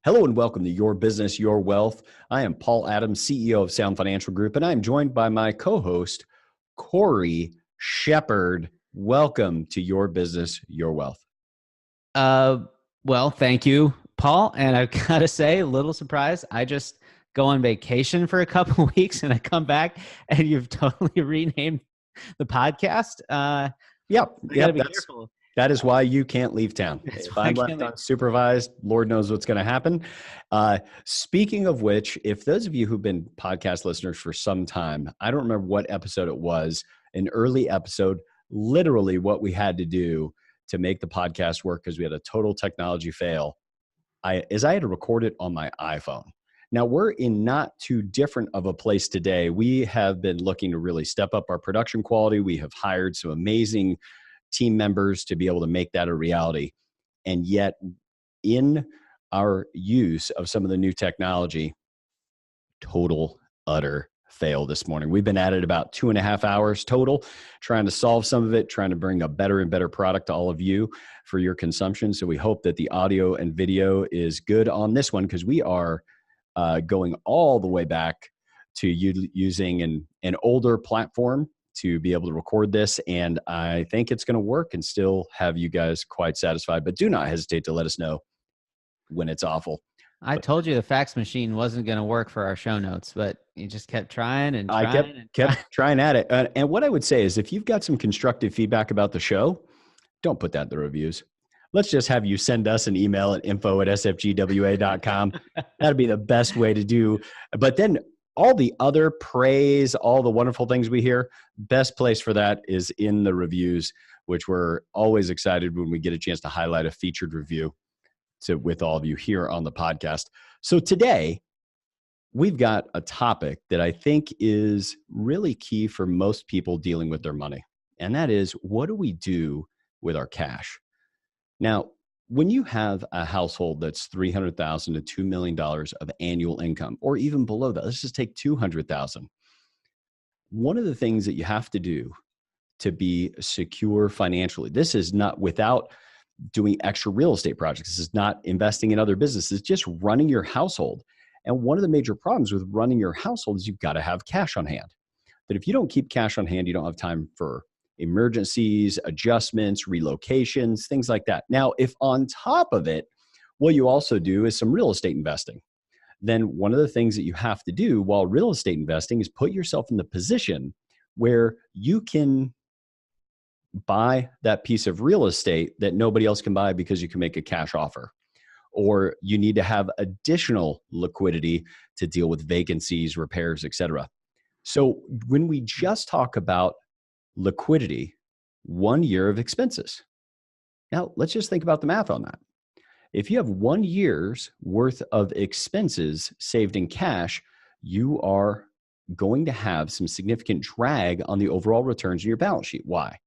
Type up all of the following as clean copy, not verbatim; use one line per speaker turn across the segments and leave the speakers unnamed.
Hello and welcome to Your Business, Your Wealth. I am Paul Adams, CEO of Sound Financial Group, and I am joined by my co-host, Cory Shepard. Welcome to Your Business, Your Wealth.
Well, thank you, Paul. And I've got to say, a little surprised. I just go on vacation for a couple of weeks and I come back and you've totally renamed the podcast.
Yep.
I got to be careful.
That is why you can't leave town. If I'm left unsupervised, Lord knows what's going to happen. Speaking of which, if those of you who've been podcast listeners for some time, I don't remember what episode it was, an early episode, literally what we had to do to make the podcast work because we had a total technology fail, I had to record it on my iPhone. Now, we're in not too different of a place today. We have been looking to really step up our production quality. We have hired some amazing team members to be able to make that a reality. And yet, in our use of some of the new technology, total, utter fail this morning. We've been at it about 2.5 hours total, trying to solve some of it, trying to bring a better and better product to all of you for your consumption. So we hope that the audio and video is good on this one, because we are going all the way back to using an older platform to be able to record this. And I think it's going to work and still have you guys quite satisfied. But do not hesitate to let us know when it's awful.
I told you the fax machine wasn't going to work for our show notes, but you just kept trying and trying.
I kept trying at it. And what I would say is, if you've got some constructive feedback about the show, don't put that in the reviews. Let's just have you send us an email at info@sfgwa.com. That'd be the best way to do. But then all the other praise, all the wonderful things we hear, best place for that is in the reviews, which we're always excited when we get a chance to highlight a featured review with all of you here on the podcast. So today, we've got a topic that I think is really key for most people dealing with their money. And that is, what do we do with our cash? Now, when you have a household that's $300,000 to $2 million of annual income, or even below that, let's just take $200,000. One of the things that you have to do to be secure financially, this is not without doing extra real estate projects. This is not investing in other businesses, just running your household. And one of the major problems with running your household is you've got to have cash on hand. That if you don't keep cash on hand, you don't have time for emergencies, adjustments, relocations, things like that. Now, if on top of it, what you also do is some real estate investing, then one of the things that you have to do while real estate investing is put yourself in the position where you can buy that piece of real estate that nobody else can buy because you can make a cash offer, or you need to have additional liquidity to deal with vacancies, repairs, etc. So when we just talk about liquidity, 1 year of expenses. Now, let's just think about the math on that. If you have 1 year's worth of expenses saved in cash, you are going to have some significant drag on the overall returns in your balance sheet. Why?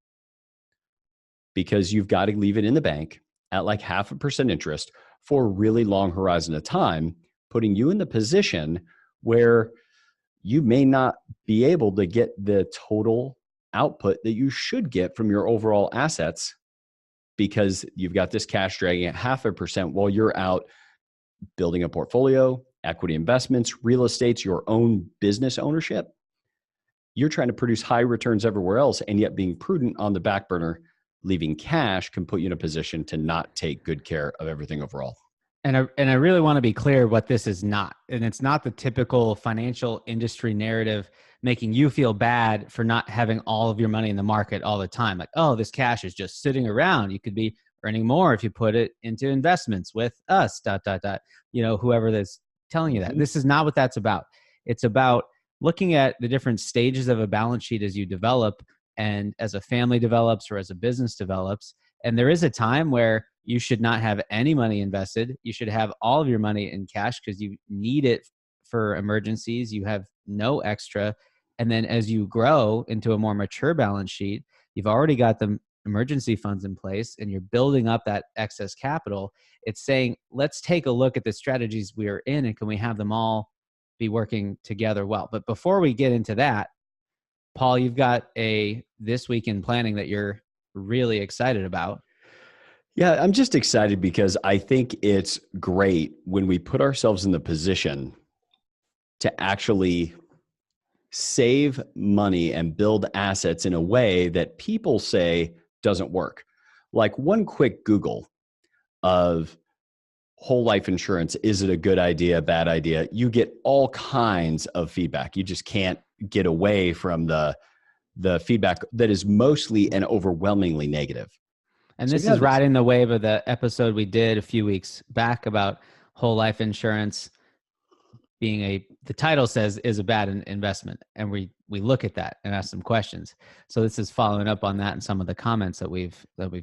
Because you've got to leave it in the bank at like 0.5% interest for a really long horizon of time, putting you in the position where you may not be able to get the total output that you should get from your overall assets, because you've got this cash dragging at 0.5% while you're out building a portfolio, equity investments, real estates, your own business ownership. You're trying to produce high returns everywhere else, and yet being prudent on the back burner, leaving cash, can put you in a position to not take good care of everything overall.
And I really want to be clear what this is not. And it's not the typical financial industry narrative making you feel bad for not having all of your money in the market all the time. Like, oh, this cash is just sitting around. You could be earning more if you put it into investments with us, ... whoever that's telling you that. This is not what that's about. It's about looking at the different stages of a balance sheet as you develop, and as a family develops or as a business develops. And there is a time where you should not have any money invested. You should have all of your money in cash because you need it for emergencies. You have no extra. And then as you grow into a more mature balance sheet, you've already got the emergency funds in place and you're building up that excess capital. It's saying, let's take a look at the strategies we are in and can we have them all be working together well. But before we get into that, Paul, you've got a This Week in Planning that you're really excited about.
Yeah, I'm just excited because I think it's great when we put ourselves in the position to actually save money and build assets in a way that people say doesn't work. Like one quick Google of whole life insurance, is it a good idea, bad idea? You get all kinds of feedback. You just can't get away from the feedback that is mostly and overwhelmingly negative.
And
So
this
you
is
have this.
riding the wave of the episode we did a few weeks back about whole life insurance being the title says is a bad investment, and we look at that and ask some questions. So this is following up on that and some of the comments that we've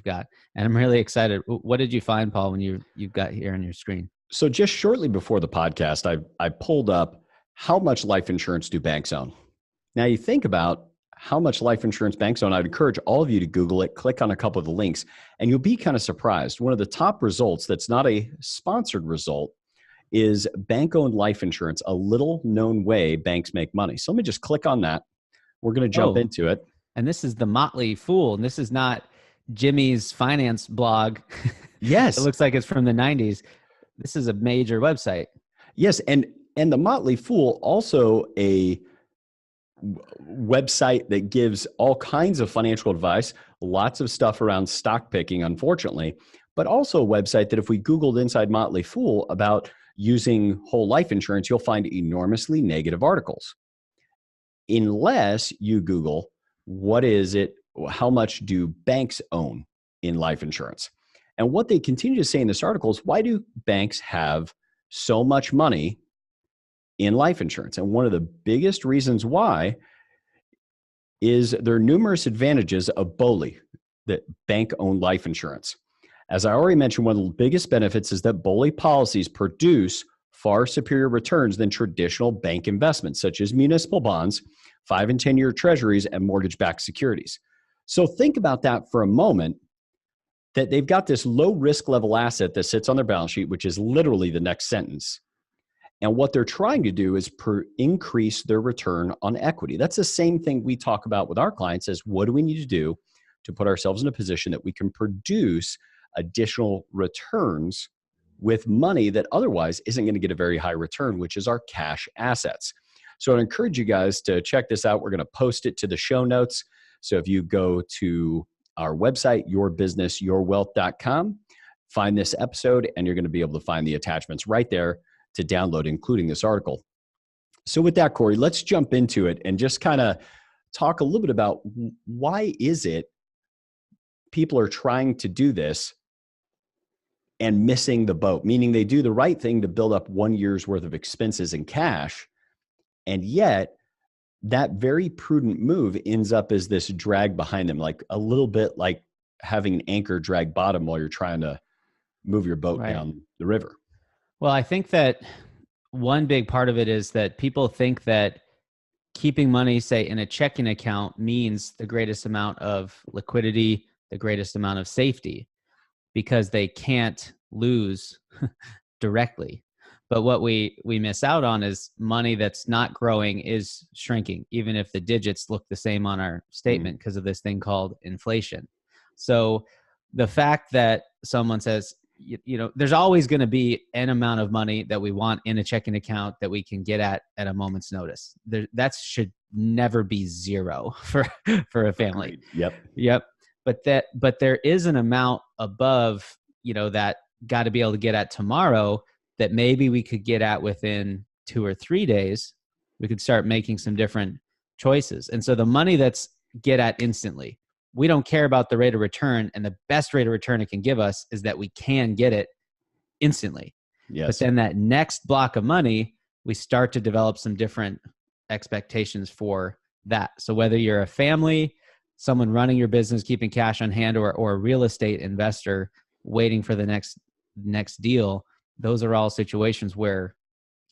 got, and I'm really excited. What did you find, Paul, when you've got here on your screen?
So just shortly before the podcast, I pulled up how much life insurance do banks own. Now you think about how much life insurance banks own. I'd encourage all of you to Google it, click on a couple of the links, and you'll be kind of surprised. One of the top results that's not a sponsored result is bank-owned life insurance, a little known way banks make money. So let me just click on that. We're going to jump
Oh,
into it.
and this is the Motley Fool, and this is not Jimmy's finance blog. It
Yes.
looks like it's from the 90s. This is a major website.
Yes. And the Motley Fool, also a website that gives all kinds of financial advice, lots of stuff around stock picking, unfortunately, but also a website that if we Googled inside Motley Fool about using whole life insurance, you'll find enormously negative articles. Unless you Google, what is it? How much do banks own in life insurance? And what they continue to say in this article is, why do banks have so much money in life insurance? And one of the biggest reasons why is there are numerous advantages of BOLI, that bank-owned life insurance. As I already mentioned, one of the biggest benefits is that BOLI policies produce far superior returns than traditional bank investments, such as municipal bonds, 5 and 10-year treasuries, and mortgage-backed securities. So think about that for a moment, that they've got this low risk level asset that sits on their balance sheet, which is literally the next sentence. And what they're trying to do is increase their return on equity. That's the same thing we talk about with our clients, is what do we need to do to put ourselves in a position that we can produce additional returns with money that otherwise isn't going to get a very high return, which is our cash assets. So I'd encourage you guys to check this out. We're going to post it to the show notes. So if you go to our website, yourbusinessyourwealth.com, find this episode, and you're going to be able to find the attachments right there to download, including this article. So with that, Cory, let's jump into it and just kind of talk a little bit about why is it people are trying to do this and missing the boat, meaning they do the right thing to build up 1 year's worth of expenses in cash, and yet that very prudent move ends up as this drag behind them, like a little bit like having an anchor drag bottom while you're trying to move your boat down the river.
Well, I think that one big part of it is that people think that keeping money, say, in a checking account means the greatest amount of liquidity, the greatest amount of safety, because they can't lose directly. But what we miss out on is money that's not growing is shrinking, even if the digits look the same on our statement because of this thing called inflation. So the fact that someone says, you know, there's always going to be an amount of money that we want in a checking account that we can get at a moment's notice. That should never be zero for a family.
Agreed.
Yep. But there is an amount above, you know, that got to be able to get at tomorrow that maybe we could get at within 2 or 3 days. We could start making some different choices. And so the money that's get at instantly, we don't care about the rate of return, and the best rate of return it can give us is that we can get it instantly.
Yes.
But then that next block of money, we start to develop some different expectations for that. So whether you're a family, someone running your business, keeping cash on hand, or a real estate investor waiting for the next deal, those are all situations where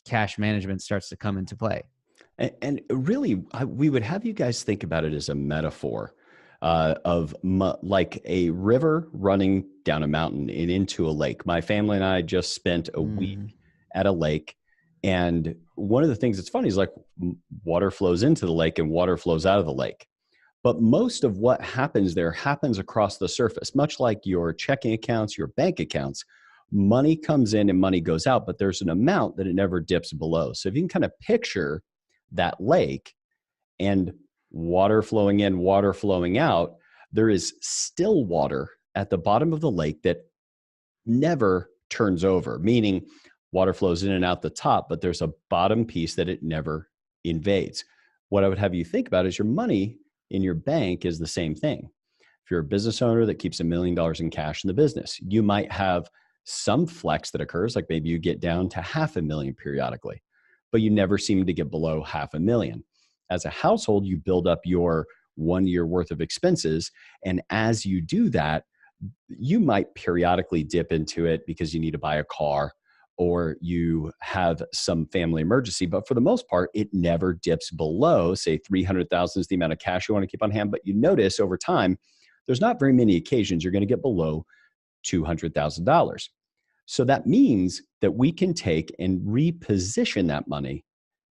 cash management starts to come into play.
And really, we would have you guys think about it as a metaphor of like a river running down a mountain and into a lake. My family and I just spent a week at a lake. And one of the things that's funny is like water flows into the lake and water flows out of the lake. But most of what happens there happens across the surface, much like your checking accounts, your bank accounts. Money comes in and money goes out, but there's an amount that it never dips below. So if you can kind of picture that lake and water flowing in, water flowing out, there is still water at the bottom of the lake that never turns over, meaning water flows in and out the top, but there's a bottom piece that it never invades. What I would have you think about is your money in your bank is the same thing. If you're a business owner that keeps $1 million in cash in the business, you might have some flex that occurs, like maybe you get down to $500,000 periodically, but you never seem to get below $500,000. As a household, you build up your 1 year worth of expenses. And as you do that, you might periodically dip into it because you need to buy a car or you have some family emergency. But for the most part, it never dips below, say, 300,000 is the amount of cash you want to keep on hand. But you notice over time, there's not very many occasions you're going to get below $200,000. So that means that we can take and reposition that money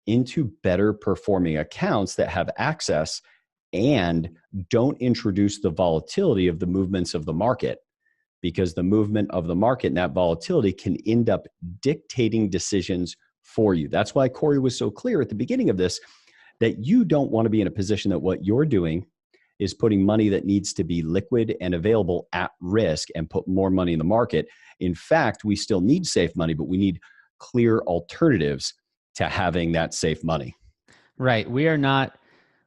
into better performing accounts that have access and don't introduce the volatility of the movements of the market, because the movement of the market and that volatility can end up dictating decisions for you. That's why Cory was so clear at the beginning of this, that you don't want to be in a position that what you're doing is putting money that needs to be liquid and available at risk and put more money in the market. In fact, we still need safe money, but we need clear alternatives to having that safe money.
Right. We are not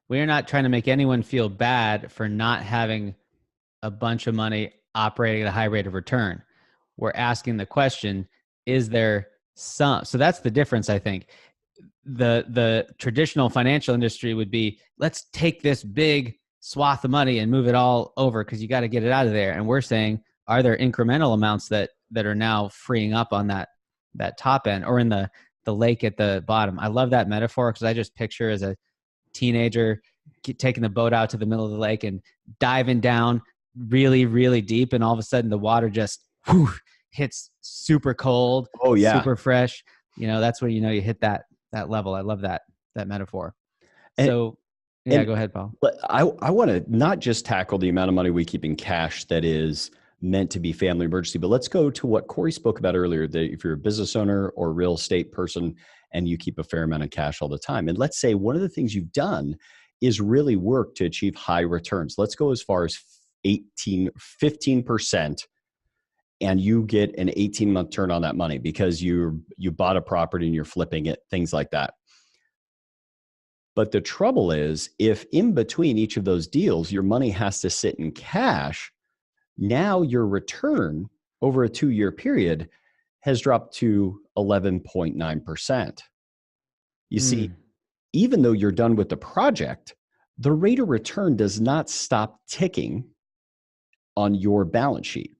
trying to make anyone feel bad for not having a bunch of money operating at a high rate of return. We're asking the question, is there some? So that's the difference, I think. The traditional financial industry would be, let's take this big swath of money and move it all over because you got to get it out of there. And we're saying, are there incremental amounts that are now freeing up on that top end or in the lake at the bottom? I love that metaphor because I just picture as a teenager taking the boat out to the middle of the lake and diving down really, really deep. And all of a sudden the water just hits super cold.
Oh yeah.
Super fresh. That's when you hit that level. I love that metaphor. So go ahead, Paul.
But I want to not just tackle the amount of money we keep in cash that is meant to be family emergency, but let's go to what Cory spoke about earlier, that if you're a business owner or a real estate person and you keep a fair amount of cash all the time, and let's say one of the things you've done is really work to achieve high returns. Let's go as far as 15%, and you get an 18-month turn on that money because you bought a property and you're flipping it, things like that. But the trouble is, if in between each of those deals, your money has to sit in cash, now your return over a 2-year period has dropped to 11.9%. You see, even though you're done with the project, the rate of return does not stop ticking on your balance sheet.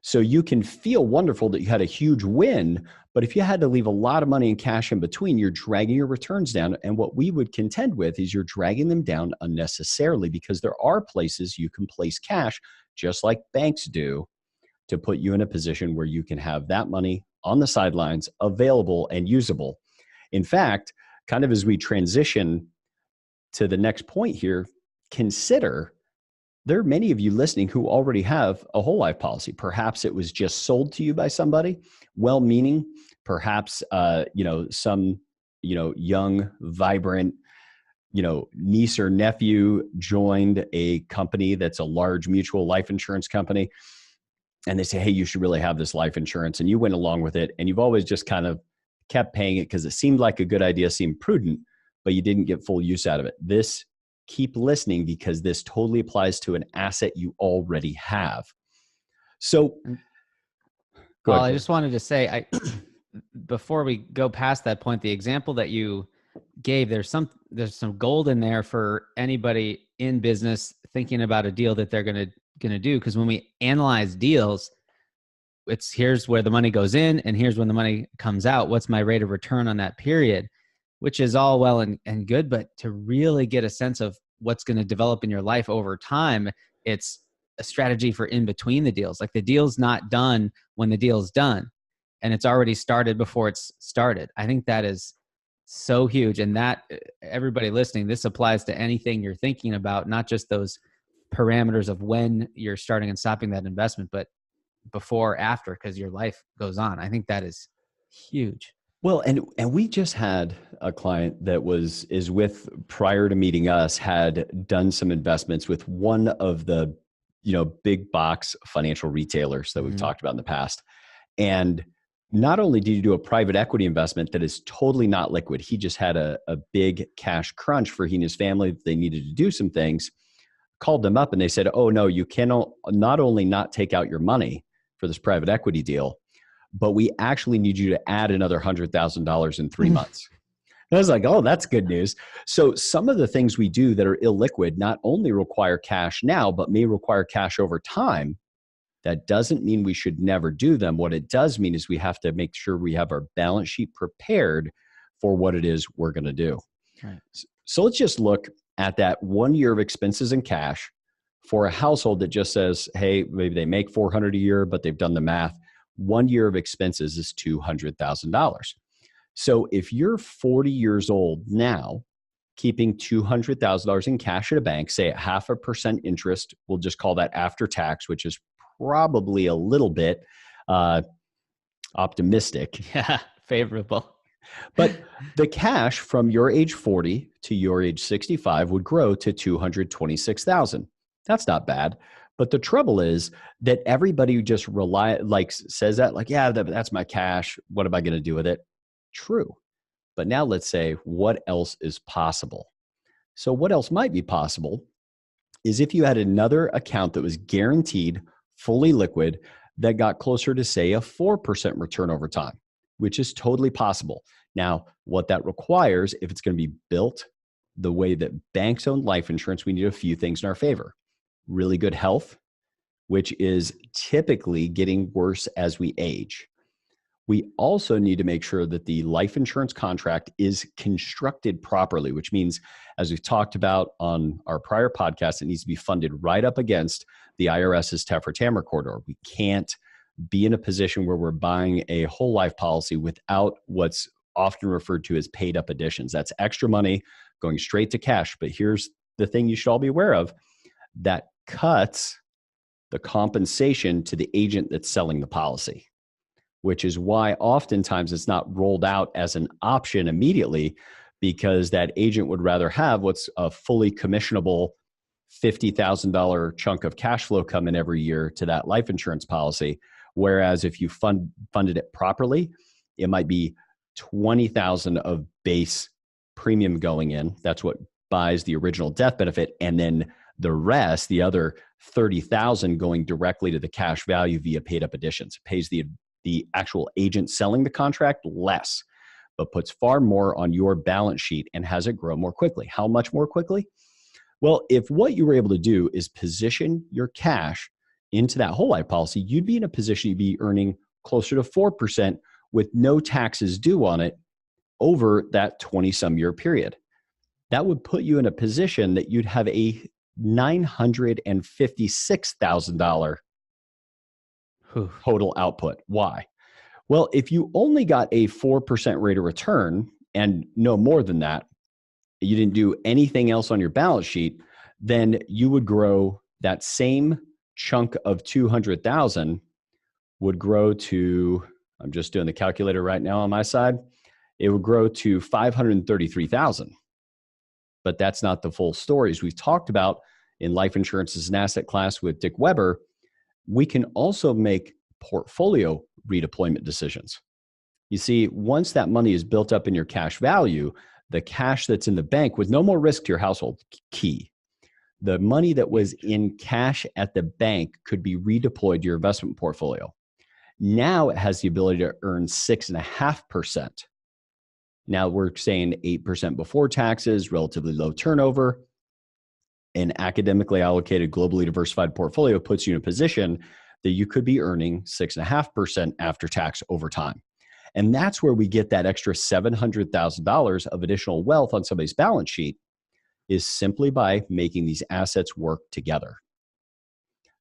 So you can feel wonderful that you had a huge win, but if you had to leave a lot of money in cash in between, you're dragging your returns down. And what we would contend with is you're dragging them down unnecessarily, because there are places you can place cash, just like banks do, to put you in a position where you can have that money on the sidelines available and usable. In fact, kind of as we transition to the next point here, consider there are many of you listening who already have a whole life policy. Perhaps it was just sold to you by somebody well-meaning. Perhaps, some, young, vibrant, niece or nephew joined a company that's a large mutual life insurance company. And they say, hey, you should really have this life insurance. And you went along with it. And you've always just kind of kept paying it because it seemed like a good idea, seemed prudent, but you didn't get full use out of it. Keep listening, because this totally applies to an asset you already have. So,
Well, I just wanted to say, before we go past that point, the example that you gave, there's some gold in there for anybody in business thinking about a deal that they're going to do. Because when we analyze deals, here's where the money goes in and here's when the money comes out. What's my rate of return on that period? Which is all well and good, but to really get a sense of what's going to develop in your life over time, it's a strategy for in between the deals. Like the deal's not done when the deal's done, and it's already started before it's started. I think that is So huge. And that, everybody listening, this applies to anything you're thinking about, not just those parameters of when you're starting and stopping that investment, but before, after, because your life goes on. I think that is huge.
Well, and we just had a client that is with, prior to meeting us, had done some investments with one of the, big box financial retailers that we've talked about in the past. And not only did you do a private equity investment that is totally not liquid, he just had a big cash crunch for he and his family. They needed to do some things, called them up and they said, oh no, you cannot not only not take out your money for this private equity deal, but we actually need you to add another $100,000 in 3 months. And I was like, oh, that's good news. So some of the things we do that are illiquid not only require cash now, but may require cash over time. That doesn't mean we should never do them. What it does mean is we have to make sure we have our balance sheet prepared for what it is we're going to do.
Right.
So let's just look at that 1 year of expenses in cash for a household that just says, hey, maybe they make $400 a year, but they've done the math. 1 year of expenses is $200,000. So if you're 40 years old now, keeping $200,000 in cash at a bank, say at 0.5% interest, we'll just call that after tax, which is probably a little bit optimistic.
Yeah, favorable.
But the cash from your age 40 to your age 65 would grow to $226,000. That's not bad. But the trouble is that everybody who just says that, like, yeah, that's my cash. What am I going to do with it? True. But now let's say, what else is possible? So what else might be possible is if you had another account that was guaranteed, fully liquid, that got closer to, say, a 4% return over time, which is totally possible. Now, what that requires, if it's going to be built the way that banks own life insurance, we need a few things in our favor. Really good health, which is typically getting worse as we age. We also need to make sure that the life insurance contract is constructed properly, which means, as we've talked about on our prior podcast, it needs to be funded right up against the IRS's TEFRA-TAMR corridor. We can't be in a position where we're buying a whole life policy without what's often referred to as paid up additions. That's extra money going straight to cash. But here's the thing you should all be aware of: that cuts the compensation to the agent that's selling the policy, which is why oftentimes it's not rolled out as an option immediately, because that agent would rather have what's a fully commissionable $50,000 chunk of cash flow come in every year to that life insurance policy. Whereas if you funded it properly, it might be $20,000 of base premium going in. That's what buys the original death benefit. And then the rest, the other $30,000, going directly to the cash value via paid up additions. It pays the actual agent selling the contract less, but puts far more on your balance sheet and has it grow more quickly. How much more quickly? Well, if what you were able to do is position your cash into that whole life policy, you'd be in a position you'd be earning closer to 4% with no taxes due on it over that 20-some year period. That would put you in a position that you'd have a $956,000 total output. Why? Well, if you only got a 4% rate of return and no more than that, you didn't do anything else on your balance sheet, then you would grow that same chunk of 200,000 would grow to, I'm just doing the calculator right now on my side, it would grow to 533,000. But that's not the full story. As we've talked about in life insurance as an asset class with Dick Weber, we can also make portfolio redeployment decisions. You see, once that money is built up in your cash value, the cash that's in the bank with no more risk to your household, key. The money that was in cash at the bank could be redeployed to your investment portfolio. Now it has the ability to earn 6.5%. Now we're saying 8% before taxes, relatively low turnover. An academically allocated, globally diversified portfolio puts you in a position that you could be earning 6.5% after tax over time. And that's where we get that extra $700,000 of additional wealth on somebody's balance sheet, is simply by making these assets work together.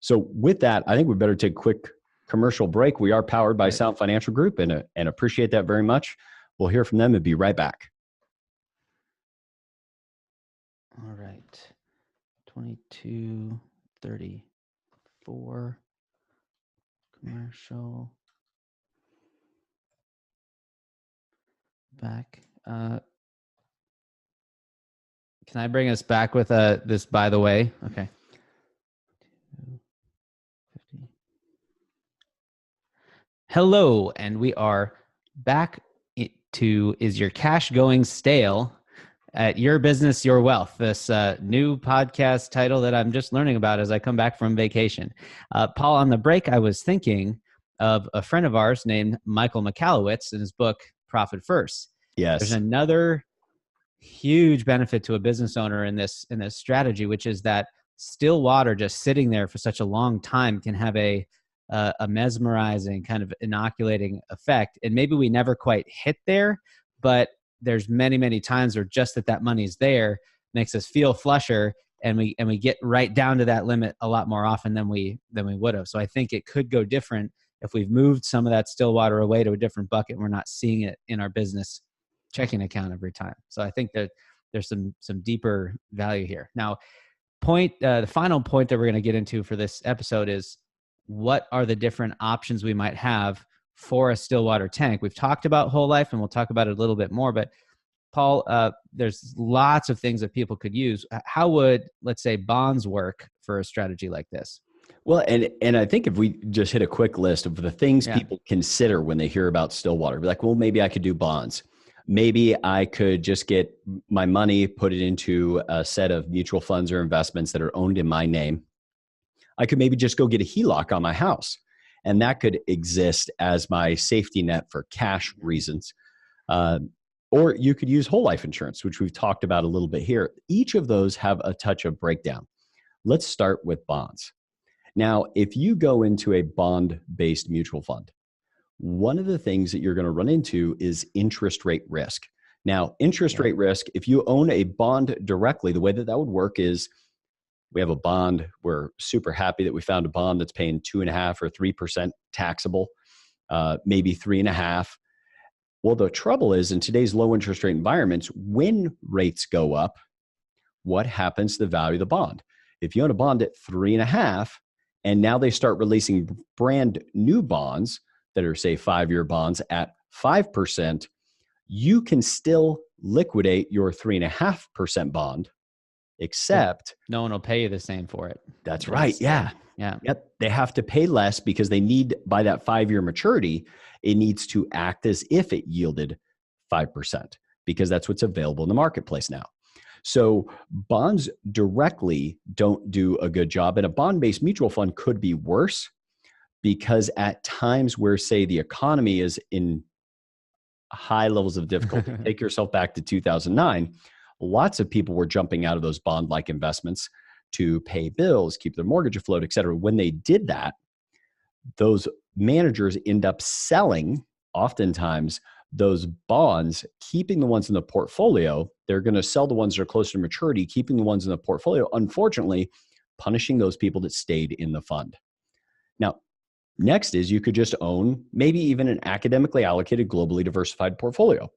So with that, I think we better take a quick commercial break. We are powered by Sound Financial Group and appreciate that very much. We'll hear from them and be right back.
2234 commercial back. Can I bring us back with this by the way? Okay. 250. Hello, and we are back to Is Your Cash Going Stale? At Your Business, Your Wealth, this new podcast title that I'm just learning about as I come back from vacation. Paul, on the break, I was thinking of a friend of ours named Michael Michalowicz in his book, Profit First.
Yes.
There's another huge benefit to a business owner in this strategy, which is that still water just sitting there for such a long time can have a mesmerizing kind of inoculating effect. And maybe we never quite hit there, but there's many times where just that money's there makes us feel flusher, and we get right down to that limit a lot more often than we would have. So I think it could go different if we've moved some of that still water away to a different bucket and we're not seeing it in our business checking account every time. So I think that there's some deeper value here. Now, the final point that we're going to get into for this episode is what are the different options we might have for a still water tank. We've talked about whole life, and we'll talk about it a little bit more, but Paul, there's lots of things that people could use. How would, let's say, bonds work for a strategy like this?
Well, and I think if we just hit a quick list of the things people consider when they hear about Stillwater, be like, well, maybe I could do bonds. Maybe I could just get my money, put it into a set of mutual funds or investments that are owned in my name. I could maybe just go get a HELOC on my house, and that could exist as my safety net for cash reasons. Or you could use whole life insurance, which we've talked about a little bit here. Each of those have a touch of breakdown. Let's start with bonds. Now, if you go into a bond-based mutual fund, one of the things that you're going to run into is interest rate risk. Now, interest rate risk, if you own a bond directly, the way that would work is we have a bond. We're super happy that we found a bond that's paying 2.5% or 3% taxable, maybe 3.5%. Well, the trouble is in today's low interest rate environments, when rates go up, what happens to the value of the bond? If you own a bond at 3.5%, and now they start releasing brand new bonds that are, say, 5-year bonds at 5%, you can still liquidate your 3.5% bond, except
no one will pay you the same for it.
That's right. Yeah.
Yep.
They have to pay less because they need, by that 5-year maturity, it needs to act as if it yielded 5%, because that's what's available in the marketplace now. So bonds directly don't do a good job, and a bond-based mutual fund could be worse, because at times where, say, the economy is in high levels of difficulty, take yourself back to 2009, lots of people were jumping out of those bond-like investments to pay bills, keep their mortgage afloat, et cetera. When they did that, those managers end up selling, oftentimes, those bonds, keeping the ones in the portfolio. They're going to sell the ones that are closer to maturity, keeping the ones in the portfolio, unfortunately, punishing those people that stayed in the fund. Now, next is you could just own maybe even an academically allocated, globally diversified portfolio.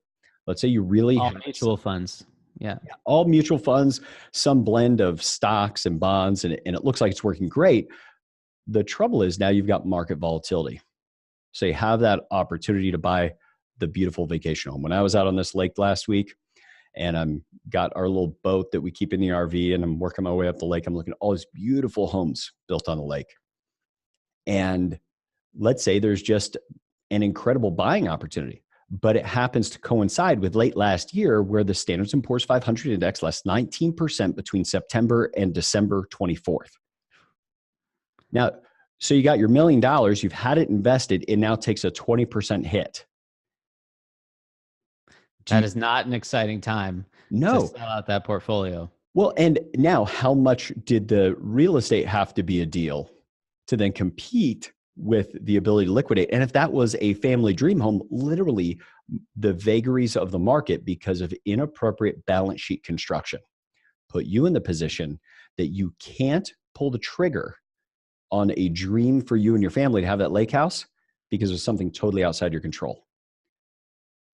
Let's say you really
all mutual funds. Yeah.
All mutual funds, some blend of stocks and bonds, and it looks like it's working great. The trouble is now you've got market volatility. So you have that opportunity to buy the beautiful vacation home. When I was out on this lake last week, and I'm got our little boat that we keep in the RV, and I'm working my way up the lake, I'm looking at all these beautiful homes built on the lake. And let's say there's just an incredible buying opportunity, but it happens to coincide with late last year where the Standard & Poor's 500 index lost 19% between September and December 24th. Now, so you got your $1 million, you've had it invested, it now takes a 20% hit.
That is not an exciting time to sell out that portfolio.
Well, and now how much did the real estate have to be a deal to then compete with the ability to liquidate? And if that was a family dream home, literally the vagaries of the market because of inappropriate balance sheet construction put you in the position that you can't pull the trigger on a dream for you and your family to have that lake house because of something totally outside your control.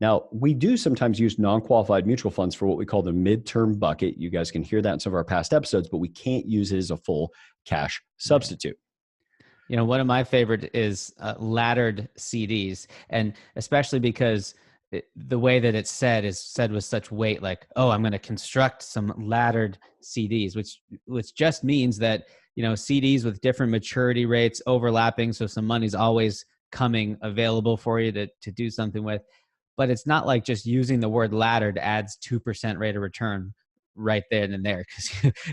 Now, we do sometimes use non-qualified mutual funds for what we call the midterm bucket. You guys can hear that in some of our past episodes, but we can't use it as a full cash substitute.
You know, one of my favorite is laddered CDs, and especially because the way that it's said is said with such weight, like, oh, I'm going to construct some laddered CDs, which just means that, you know, CDs with different maturity rates overlapping, so some money's always coming available for you to do something with. But it's not like just using the word laddered adds 2% rate of return right there and there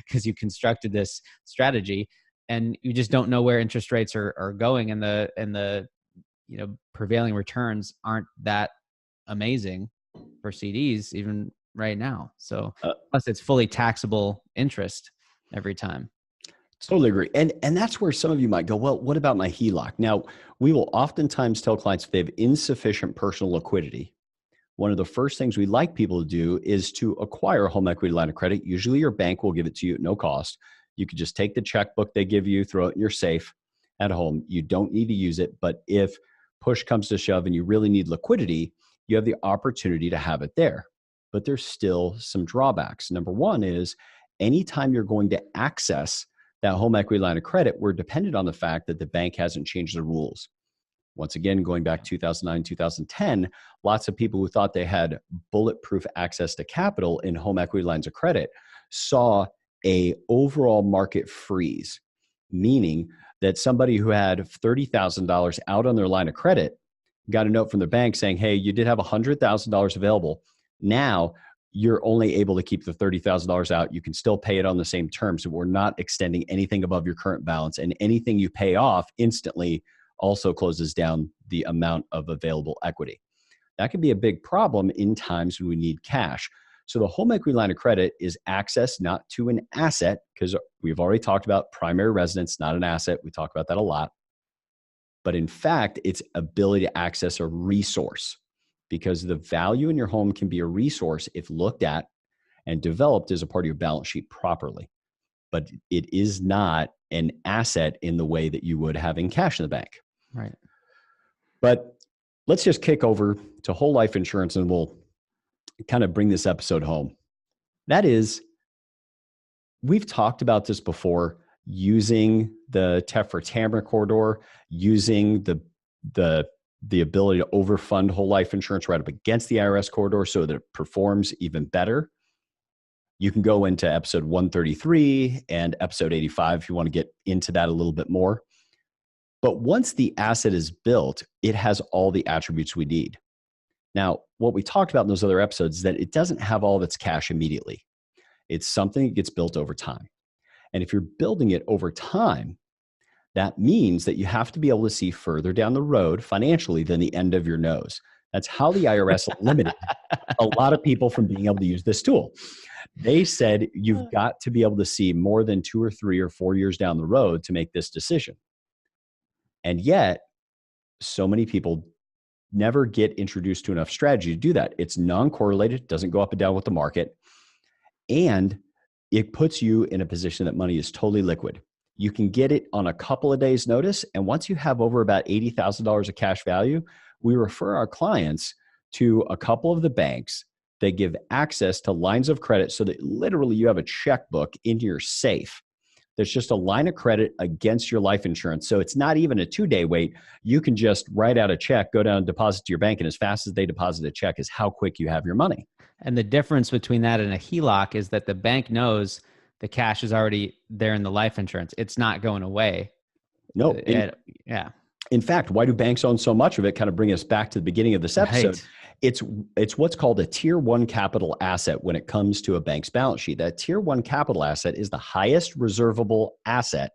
because you constructed this strategy and you just don't know where interest rates are going, and the you know, prevailing returns aren't that amazing for CDs even right now. So plus it's fully taxable interest every time.
Totally agree. And that's where some of you might go, well, what about my HELOC? Now, we will oftentimes tell clients if they have insufficient personal liquidity, one of the first things we like people to do is to acquire a home equity line of credit. Usually your bank will give it to you at no cost. You could just take the checkbook they give you, throw it in your safe at home. You don't need to use it. But if push comes to shove and you really need liquidity, you have the opportunity to have it there. But there's still some drawbacks. Number one is anytime you're going to access that home equity line of credit, we're dependent on the fact that the bank hasn't changed the rules. Once again, going back 2009, 2010, lots of people who thought they had bulletproof access to capital in home equity lines of credit saw a overall market freeze, meaning that somebody who had $30,000 out on their line of credit got a note from the bank saying, hey, you did have $100,000 available. Now you're only able to keep the $30,000 out. You can still pay it on the same terms. So we're not extending anything above your current balance, and anything you pay off instantly also closes down the amount of available equity. That can be a big problem in times when we need cash. So the home equity line of credit is access not to an asset, because we've already talked about primary residence, not an asset. We talk about that a lot. But in fact, it's ability to access a resource, because the value in your home can be a resource if looked at and developed as a part of your balance sheet properly. But it is not an asset in the way that you would having cash in the bank.
Right.
But let's just kick over to whole life insurance and we'll kind of bring this episode home. That is, we've talked about this before, using the TEFRA-TAMRA corridor, using the ability to overfund whole life insurance right up against the IRS corridor so that it performs even better. You can go into episode 133 and episode 85 if you want to get into that a little bit more. But once the asset is built, it has all the attributes we need. Now, what we talked about in those other episodes is that it doesn't have all of its cash immediately. It's something that gets built over time. And if you're building it over time, that means that you have to be able to see further down the road financially than the end of your nose. That's how the IRS limited a lot of people from being able to use this tool. They said you've got to be able to see more than 2 or 3 or 4 years down the road to make this decision. And yet, so many people never get introduced to enough strategy to do that. It's non-correlated, doesn't go up and down with the market, and it puts you in a position that money is totally liquid. You can get it on a couple of days' notice, and once you have over about $80,000 of cash value, we refer our clients to a couple of the banks that give access to lines of credit so that literally you have a checkbook in your safe. There's just a line of credit against your life insurance. So it's not even a 2-day wait. You can just write out a check, go down and deposit to your bank, and as fast as they deposit a check is how quick you have your money.
And the difference between that and a HELOC is that the bank knows the cash is already there in the life insurance. It's not going away.
No.
Yeah.
In fact, why do banks own so much of it? Kind of bring us back to the beginning of this episode.
Right.
It's what's called a tier 1 capital asset when it comes to a bank's balance sheet. That tier 1 capital asset is the highest reservable asset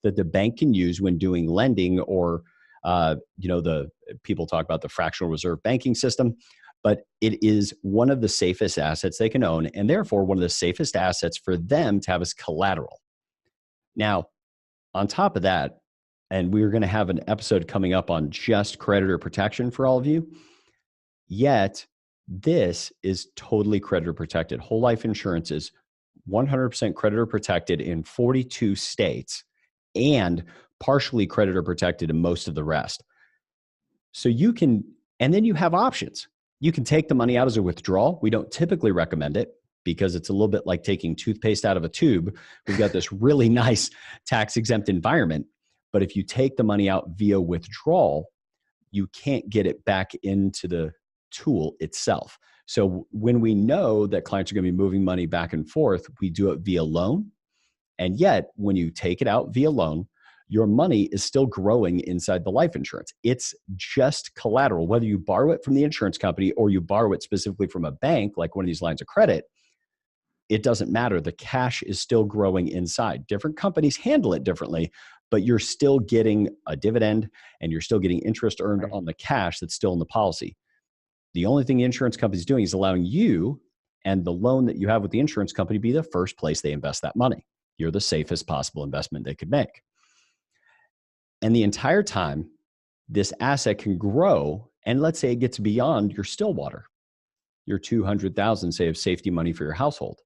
that the bank can use when doing lending, or the people talk about the fractional reserve banking system, but it is one of the safest assets they can own, and therefore one of the safest assets for them to have as collateral. Now, on top of that, and we're going to have an episode coming up on just creditor protection for all of you. Yet, this is totally creditor protected. Whole life insurance is 100% creditor protected in 42 states and partially creditor protected in most of the rest. So you can, and then you have options. You can take the money out as a withdrawal. We don't typically recommend it because it's a little bit like taking toothpaste out of a tube. We've got this really nice tax exempt environment. But if you take the money out via withdrawal, you can't get it back into the tool itself. So when we know that clients are going to be moving money back and forth, we do it via loan. And yet, when you take it out via loan, your money is still growing inside the life insurance. It's just collateral. Whether you borrow it from the insurance company or you borrow it specifically from a bank, like one of these lines of credit, it doesn't matter. The cash is still growing inside. Different companies handle it differently, but you're still getting a dividend and you're still getting interest earned on the cash that's still in the policy. The only thing the insurance company is doing is allowing you and the loan that you have with the insurance company be the first place they invest that money. You're the safest possible investment they could make. And the entire time, this asset can grow. And let's say it gets beyond your Stillwater, your $200,000, say, of safety money for your household.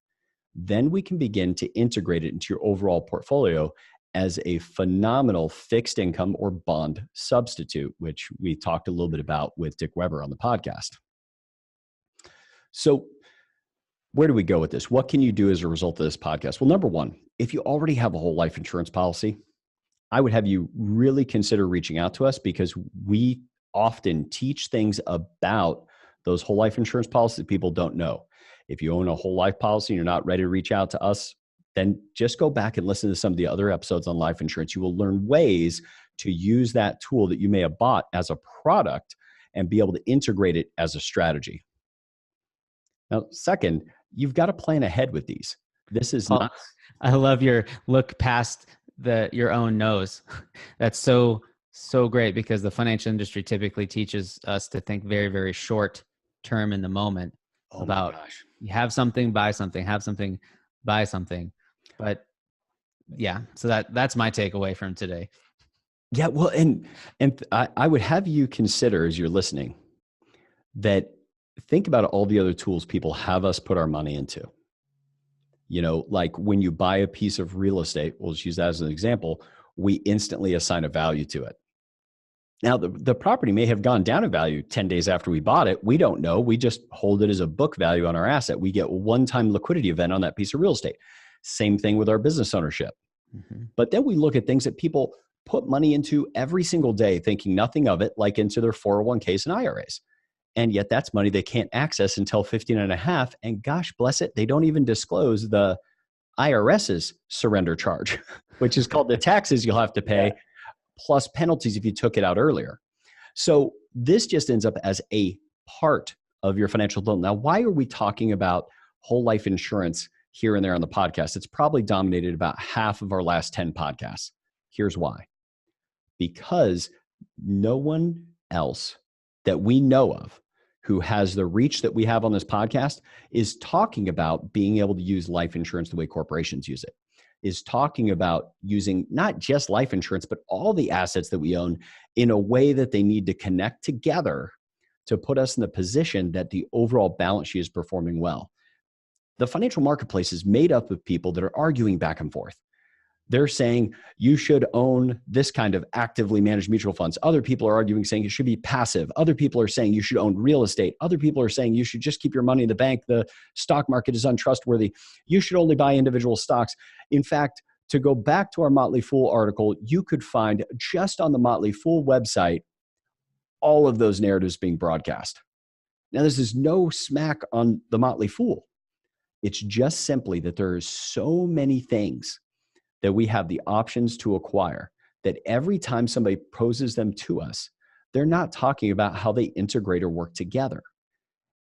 Then we can begin to integrate it into your overall portfolio as a phenomenal fixed income or bond substitute, which we talked a little bit about with Dick Weber on the podcast. So where do we go with this? What can you do as a result of this podcast? Well, number one, if you already have a whole life insurance policy, I would have you really consider reaching out to us because we often teach things about those whole life insurance policies that people don't know. If you own a whole life policy and you're not ready to reach out to us, then just go back and listen to some of the other episodes on life insurance. You will learn ways to use that tool that you may have bought as a product and be able to integrate it as a strategy. Now, second, you've got to plan ahead with these. This is not.
I love your look past your own nose. That's so great because the financial industry typically teaches us to think very, very short term in the moment about you have something, buy something, have something, buy something. But yeah, so that's my takeaway from today.
Yeah, well, and I would have you consider as you're listening that think about all the other tools people have us put our money into. You know, like when you buy a piece of real estate, we'll just use that as an example, we instantly assign a value to it. Now, the property may have gone down in value 10 days after we bought it. We don't know. We just hold it as a book value on our asset. We get a one-time liquidity event on that piece of real estate. Same thing with our business ownership. Mm-hmm. But then we look at things that people put money into every single day, thinking nothing of it, like into their 401ks and IRAs. And yet that's money they can't access until 15 and a half. And gosh, bless it, they don't even disclose the IRS's surrender charge, which is called the taxes you'll have to pay, plus penalties if you took it out earlier. So this just ends up as a part of your financial bill. Now, why are we talking about whole life insurance here and there on the podcast? It's probably dominated about half of our last 10 podcasts. Here's why. Because no one else that we know of who has the reach that we have on this podcast is talking about being able to use life insurance the way corporations use it, is talking about using not just life insurance, but all the assets that we own in a way that they need to connect together to put us in the position that the overall balance sheet is performing well. The financial marketplace is made up of people that are arguing back and forth. They're saying you should own this kind of actively managed mutual funds. Other people are arguing saying it should be passive. Other people are saying you should own real estate. Other people are saying you should just keep your money in the bank. The stock market is untrustworthy. You should only buy individual stocks. In fact, to go back to our Motley Fool article, you could find just on the Motley Fool website all of those narratives being broadcast. Now, this is no smack on the Motley Fool. It's just simply that there are so many things that we have the options to acquire that every time somebody poses them to us, they're not talking about how they integrate or work together.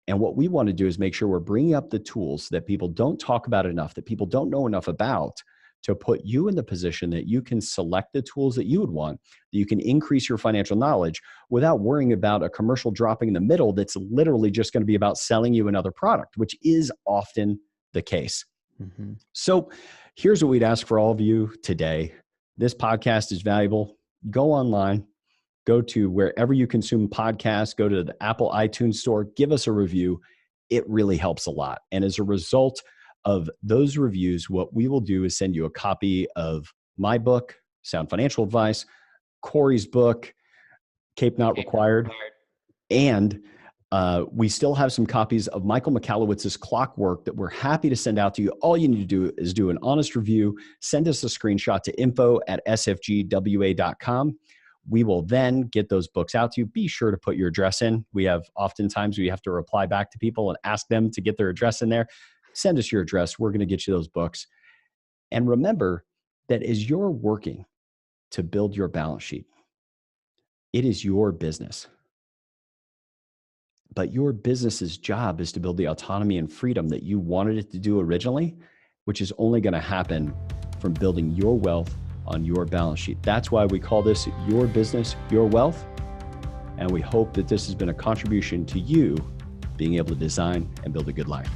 And what we want to do is make sure we're bringing up the tools that people don't talk about enough, that people don't know enough about, to put you in the position that you can select the tools that you would want, that you can increase your financial knowledge without worrying about a commercial dropping in the middle that's literally just going to be about selling you another product, which is often the case. Mm-hmm. So here's what we'd ask for all of you today. This podcast is valuable. Go online, go to wherever you consume podcasts, go to the Apple iTunes store, give us a review. It really helps a lot. And as a result of those reviews, what we will do is send you a copy of my book, Sound Financial Advice, Cory's book, Cape Not Required, and We still have some copies of Michael Michalowicz's Clockwork that we're happy to send out to you. All you need to do is do an honest review, send us a screenshot to info@sfgwa.com. We will then get those books out to you. Be sure to put your address in. Oftentimes we have to reply back to people and ask them to get their address in there. Send us your address. We're going to get you those books. And remember that as you're working to build your balance sheet, it is your business. But your business's job is to build the autonomy and freedom that you wanted it to do originally, which is only going to happen from building your wealth on your balance sheet. That's why we call this Your Business, Your Wealth. And we hope that this has been a contribution to you being able to design and build a good life.